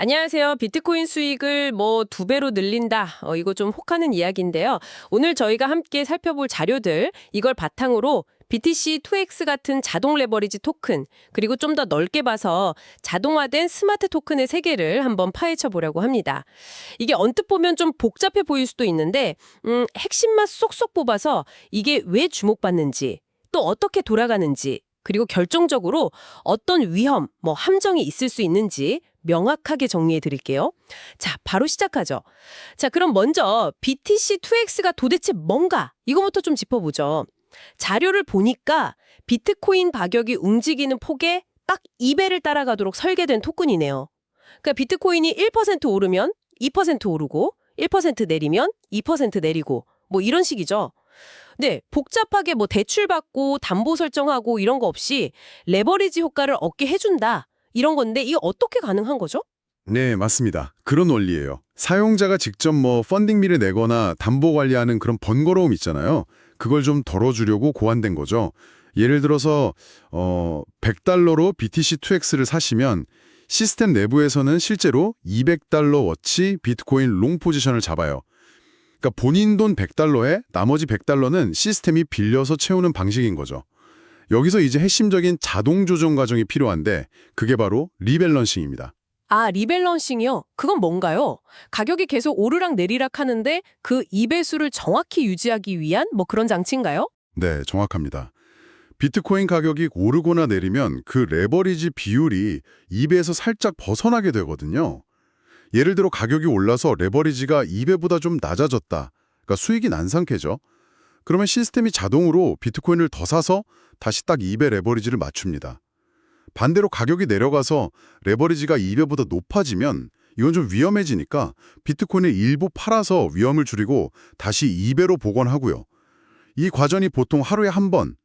안녕하세요. 비트코인 수익을 뭐 2배로 늘린다. 이거 좀 혹하는 이야기인데요. 오늘 저희가 함께 살펴볼 자료들, 이걸 바탕으로 BTC2X 같은 자동 레버리지 토큰, 그리고 좀 더 넓게 봐서 자동화된 스마트 토큰의 세계를 한번 파헤쳐 보려고 합니다. 이게 언뜻 보면 좀 복잡해 보일 수도 있는데, 핵심만 쏙쏙 뽑아서 이게 왜 주목받는지, 또 어떻게 돌아가는지, 그리고 결정적으로 어떤 위험, 함정이 있을 수 있는지 명확하게 정리해 드릴게요. 자, 바로 시작하죠. 자, 그럼 먼저 BTC2X가 도대체 뭔가? 이거부터 좀 짚어보죠. 자료를 보니까 비트코인 가격이 움직이는 폭에 딱 2배를 따라가도록 설계된 토큰이네요. 그러니까 비트코인이 1% 오르면 2% 오르고 1% 내리면 2% 내리고 뭐 이런 식이죠. 네, 복잡하게 대출받고 담보 설정하고 이런 거 없이 레버리지 효과를 얻게 해준다. 이런 건데 이게 어떻게 가능한 거죠? 네, 맞습니다. 그런 원리예요. 사용자가 직접 펀딩비를 내거나 담보 관리하는 그런 번거로움 있잖아요. 그걸 좀 덜어주려고 고안된 거죠. 예를 들어서 100달러로 BTC2X를 사시면 시스템 내부에서는 실제로 200달러어치 비트코인 롱 포지션을 잡아요. 그러니까 본인 돈 100달러에 나머지 100달러는 시스템이 빌려서 채우는 방식인 거죠. 여기서 이제 핵심적인 자동 조정 과정이 필요한데 그게 바로 리밸런싱입니다. 아, 리밸런싱이요? 그건 뭔가요? 가격이 계속 오르락 내리락 하는데 그 2배수를 정확히 유지하기 위한 그런 장치인가요? 네, 정확합니다. 비트코인 가격이 오르거나 내리면 그 레버리지 비율이 2배에서 살짝 벗어나게 되거든요. 예를 들어 가격이 올라서 레버리지가 2배보다 좀 낮아졌다. 그러니까 수익이 난상해져. 그러면 시스템이 자동으로 비트코인을 더 사서 다시 딱 2배 레버리지를 맞춥니다. 반대로 가격이 내려가서 레버리지가 2배보다 높아지면 이건 좀 위험해지니까 비트코인을 일부 팔아서 위험을 줄이고 다시 2배로 복원하고요. 이 과정이 보통 하루에 한 번,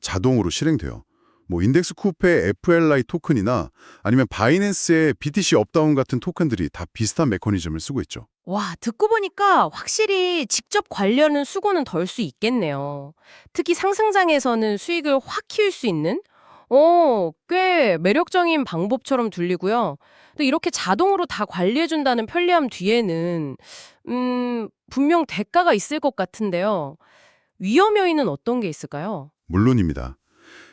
자동으로 실행돼요. 인덱스 쿠페의 FLI 토큰이나 아니면 바이낸스의 BTC 업다운 같은 토큰들이 다 비슷한 메커니즘을 쓰고 있죠. 와, 듣고 보니까 확실히 직접 관리하는 수고는 덜 수 있겠네요. 특히 상승장에서는 수익을 확 키울 수 있는? 꽤 매력적인 방법처럼 들리고요. 또 이렇게 자동으로 다 관리해준다는 편리함 뒤에는, 분명 대가가 있을 것 같은데요. 위험 요인은 어떤 게 있을까요? 물론입니다.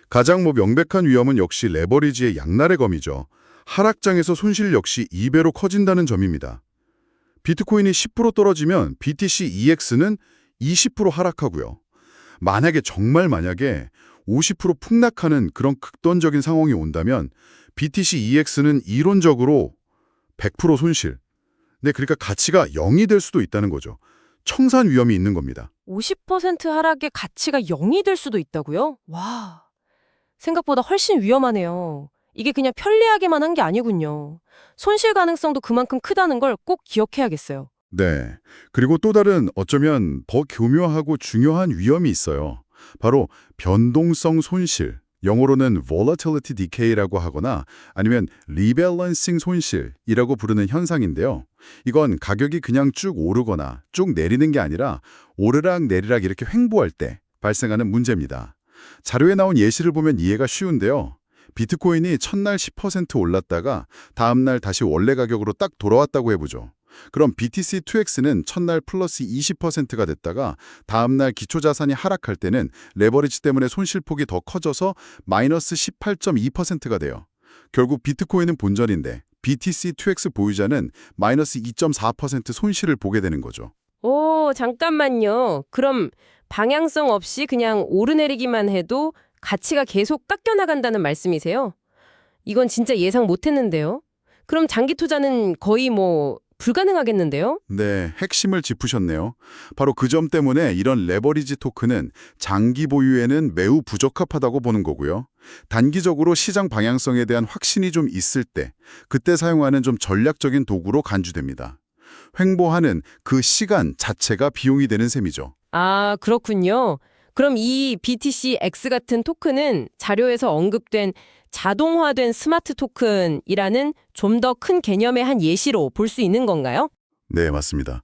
가장 명백한 위험은 역시 레버리지의 양날의 검이죠. 하락장에서 손실 역시 2배로 커진다는 점입니다. 비트코인이 10% 떨어지면 BTC-EX는 20% 하락하고요. 만약에 50% 폭락하는 그런 극단적인 상황이 온다면 BTC-EX는 이론적으로 100% 손실. 네, 그러니까 가치가 0이 될 수도 있다는 거죠. 청산 위험이 있는 겁니다. 50% 하락의 가치가 0이 될 수도 있다고요? 와, 생각보다 훨씬 위험하네요. 이게 그냥 편리하게만 한 게 아니군요. 손실 가능성도 그만큼 크다는 걸 꼭 기억해야겠어요. 네. 그리고 또 다른 어쩌면 더 교묘하고 중요한 위험이 있어요. 바로 변동성 손실. 영어로는 volatility decay라고 하거나 아니면 rebalancing 손실이라고 부르는 현상인데요. 이건 가격이 그냥 쭉 오르거나 쭉 내리는 게 아니라 오르락 내리락 이렇게 횡보할 때 발생하는 문제입니다. 자료에 나온 예시를 보면 이해가 쉬운데요. 비트코인이 첫날 10% 올랐다가 다음날 다시 원래 가격으로 딱 돌아왔다고 해보죠. 그럼 BTC2X는 첫날 플러스 20%가 됐다가 다음날 기초자산이 하락할 때는 레버리지 때문에 손실폭이 더 커져서 마이너스 18.2%가 돼요. 결국 비트코인은 본전인데 BTC2X 보유자는 마이너스 2.4% 손실을 보게 되는 거죠. 오, 잠깐만요. 그럼 방향성 없이 그냥 오르내리기만 해도 가치가 계속 깎여나간다는 말씀이세요? 이건 진짜 예상 못했는데요. 그럼 장기 투자는 거의 불가능하겠는데요? 네, 핵심을 짚으셨네요. 바로 그 점 때문에 이런 레버리지 토큰은 장기 보유에는 매우 부적합하다고 보는 거고요. 단기적으로 시장 방향성에 대한 확신이 좀 있을 때, 그때 사용하는 좀 전략적인 도구로 간주됩니다. 횡보하는 그 시간 자체가 비용이 되는 셈이죠. 아, 그렇군요. 그럼 이 BTC-X 같은 토큰은 자료에서 언급된 자동화된 스마트 토큰이라는 좀 더 큰 개념의 한 예시로 볼 수 있는 건가요? 네, 맞습니다.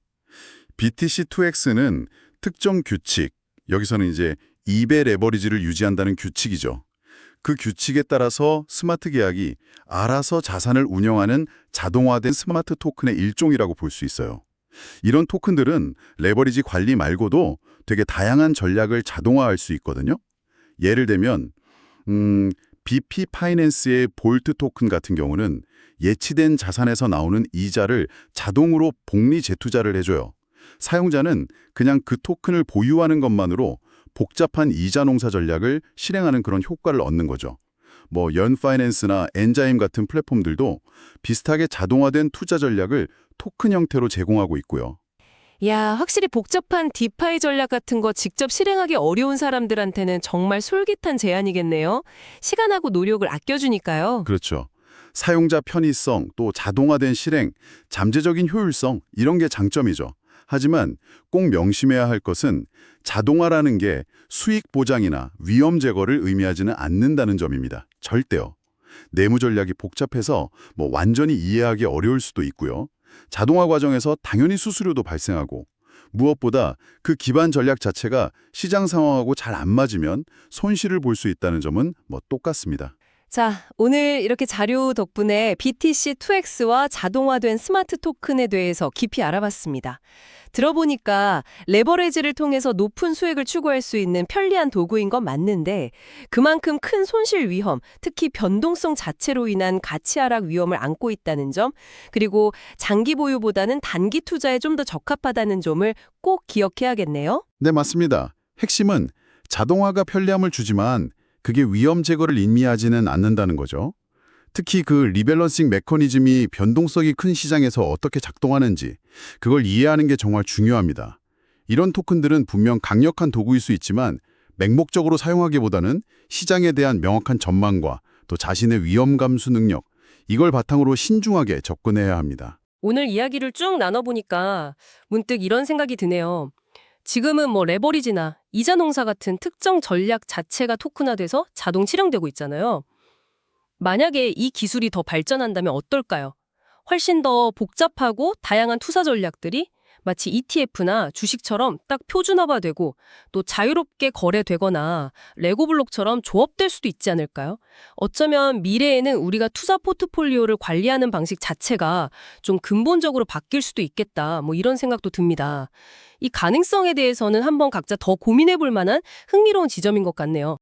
BTC2X는 특정 규칙, 여기서는 이제 2배 레버리지를 유지한다는 규칙이죠. 그 규칙에 따라서 스마트 계약이 알아서 자산을 운영하는 자동화된 스마트 토큰의 일종이라고 볼 수 있어요. 이런 토큰들은 레버리지 관리 말고도 되게 다양한 전략을 자동화할 수 있거든요. 예를 들면 BP 파이낸스의 볼트 토큰 같은 경우는 예치된 자산에서 나오는 이자를 자동으로 복리 재투자를 해줘요. 사용자는 그냥 그 토큰을 보유하는 것만으로 복잡한 이자 농사 전략을 실행하는 그런 효과를 얻는 거죠. 연 파이낸스나 엔자임 같은 플랫폼들도 비슷하게 자동화된 투자 전략을 토큰 형태로 제공하고 있고요. 야, 확실히 복잡한 디파이 전략 같은 거 직접 실행하기 어려운 사람들한테는 정말 솔깃한 제안이겠네요. 시간하고 노력을 아껴주니까요. 그렇죠. 사용자 편의성, 또 자동화된 실행, 잠재적인 효율성 이런 게 장점이죠. 하지만 꼭 명심해야 할 것은 자동화라는 게 수익 보장이나 위험 제거를 의미하지는 않는다는 점입니다. 절대요. 내무 전략이 복잡해서 완전히 이해하기 어려울 수도 있고요. 자동화 과정에서 당연히 수수료도 발생하고 무엇보다 그 기반 전략 자체가 시장 상황하고 잘 안 맞으면 손실을 볼 수 있다는 점은 똑같습니다. 자, 오늘 이렇게 자료 덕분에 BTC2X와 자동화된 스마트 토큰에 대해서 깊이 알아봤습니다. 들어보니까 레버리지를 통해서 높은 수익을 추구할 수 있는 편리한 도구인 건 맞는데 그만큼 큰 손실 위험, 특히 변동성 자체로 인한 가치 하락 위험을 안고 있다는 점, 그리고 장기 보유보다는 단기 투자에 좀 더 적합하다는 점을 꼭 기억해야겠네요. 네, 맞습니다. 핵심은 자동화가 편리함을 주지만 그게 위험 제거를 의미하지는 않는다는 거죠. 특히 그 리밸런싱 메커니즘이 변동성이 큰 시장에서 어떻게 작동하는지 그걸 이해하는 게 정말 중요합니다. 이런 토큰들은 분명 강력한 도구일 수 있지만 맹목적으로 사용하기보다는 시장에 대한 명확한 전망과 또 자신의 위험 감수 능력, 이걸 바탕으로 신중하게 접근해야 합니다. 오늘 이야기를 쭉 나눠보니까 문득 이런 생각이 드네요. 지금은 레버리지나 이자 농사 같은 특정 전략 자체가 토큰화돼서 자동 실행되고 있잖아요. 만약에 이 기술이 더 발전한다면 어떨까요? 훨씬 더 복잡하고 다양한 투자 전략들이 마치 ETF나 주식처럼 딱 표준화되고 또 자유롭게 거래되거나 레고블록처럼 조합될 수도 있지 않을까요? 어쩌면 미래에는 우리가 투자 포트폴리오를 관리하는 방식 자체가 좀 근본적으로 바뀔 수도 있겠다. 이런 생각도 듭니다. 이 가능성에 대해서는 한번 각자 더 고민해 볼 만한 흥미로운 지점인 것 같네요.